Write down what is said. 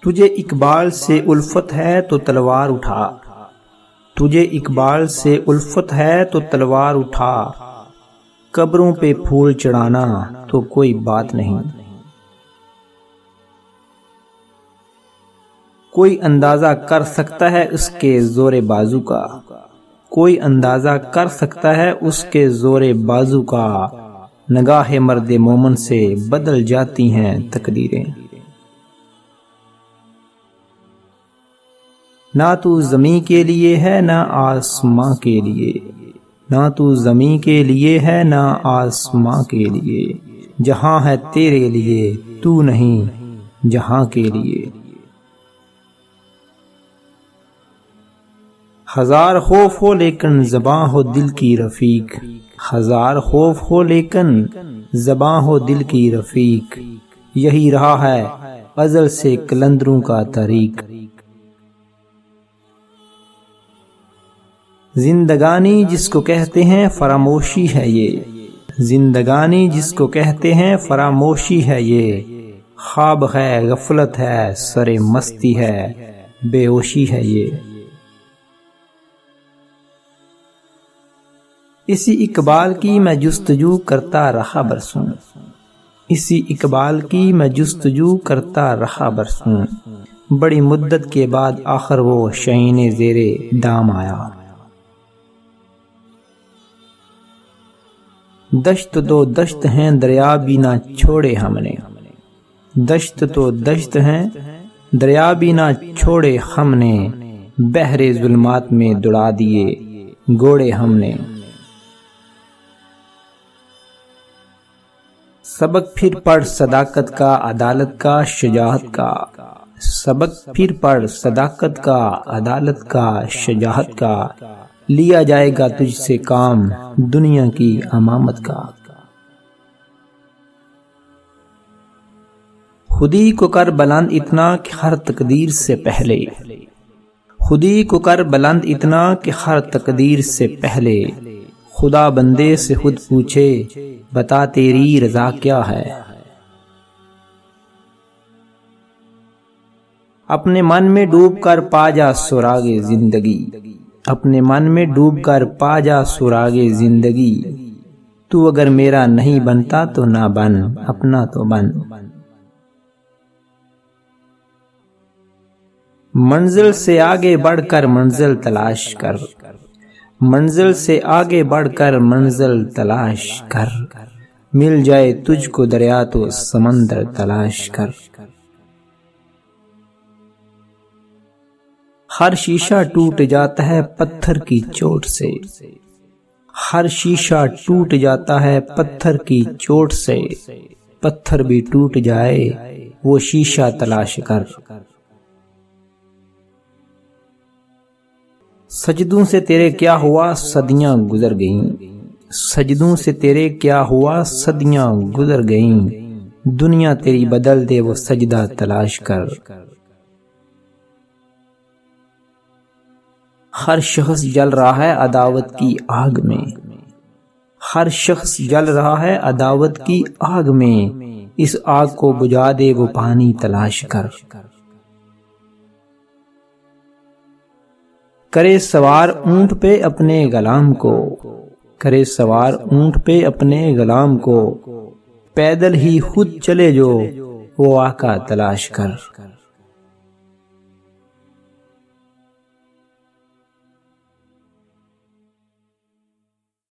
تجھے اقبال سے الفت ہے تو تلوار اٹھا، تجھے اقبال سے الفت ہے تو تلوار اٹھا، قبروں پہ پھول چڑھانا تو کوئی بات نہیں۔ کوئی اندازہ کر سکتا ہے اس کے زور بازو کا، کوئی اندازہ کر سکتا ہے اس کے زور بازو کا، نگاہ مرد مومن سے بدل جاتی ہیں تقدیریں۔ نہ تو زمیں کے لیے ہے نہ آسماں کے لیے، نہ تو زمیں کے لیے ہے نہ آسماں کے لیے، جہاں ہے تیرے لیے تو نہیں جہاں کے لیے۔ ہزار خوف ہو لیکن زباں ہو دل کی رفیق، ہزار خوف ہو لیکن زباں ہو دل کی رفیق، یہی رہا ہے ازل سے قلندروں کا طریق۔ زندگانی جس کو کہتے ہیں فراموشی ہے یہ، زندگانی جس کو کہتے ہیں فراموشی ہے یہ، خواب ہے غفلت ہے سر مستی ہے بے ہوشی ہے یہ۔ اسی اقبال کی میں جستجو کرتا رہا برسوں، اسی اقبال کی میں جستجو کرتا رہا برسوں، بڑی مدت کے بعد آخر وہ شعین زیر دام آیا۔ دشت تو دشت ہیں دریا بھی نہ چھوڑے ہم نے، دشت تو دشت ہیں دریا بھی نہ چھوڑے ہم نے، بحر ظلمات میں دوڑا دیے گھوڑے ہم نے۔ سبق پھر پڑھ صداقت کا عدالت کا شجاعت کا، سبق پھر پڑھ صداقت کا عدالت کا شجاعت کا، لیا جائے گا تجھ سے کام دنیا کی امامت کا۔ خودی کو کر بلند اتنا کہ ہر تقدیر سے پہلے، خودی کو کر بلند اتنا کہ ہر تقدیر سے پہلے، خدا بندے سے خود پوچھے بتا تیری رضا کیا ہے۔ اپنے من میں ڈوب کر پا جا سراغ زندگی، اپنے من میں ڈوب کر پا جا سراغ زندگی، تو اگر میرا نہیں بنتا تو نہ بن اپنا تو بن۔ منزل سے آگے بڑھ کر منزل تلاش کر، منزل سے آگے بڑھ کر منزل تلاش کر، مل جائے تجھ کو دریا تو سمندر تلاش کر۔ ہر شیشہ ٹوٹ جاتا ہے پتھر کی چوٹ سے، ہر شیشہ ٹوٹ جاتا ہے پتھر کی چوٹ سے، پتھر بھی ٹوٹ جائے وہ شیشہ تلاش کر۔ سجدوں سے تیرے کیا ہوا صدیاں گزر گئیں، سجدوں سے تیرے کیا ہوا صدیاں گزر گئیں، دنیا تیری بدل دے وہ سجدہ تلاش کر۔ ہر شخص جل رہا ہے عداوت کی آگ میں، ہر شخص جل رہا ہے عداوت کی آگ میں، اس آگ کو بجھا دے وہ پانی تلاش کر۔ کرے سوار اونٹ پہ اپنے غلام کو، کرے سوار اونٹ پہ اپنے غلام کو، پیدل ہی خود چلے جو وہ آقا تلاش کر۔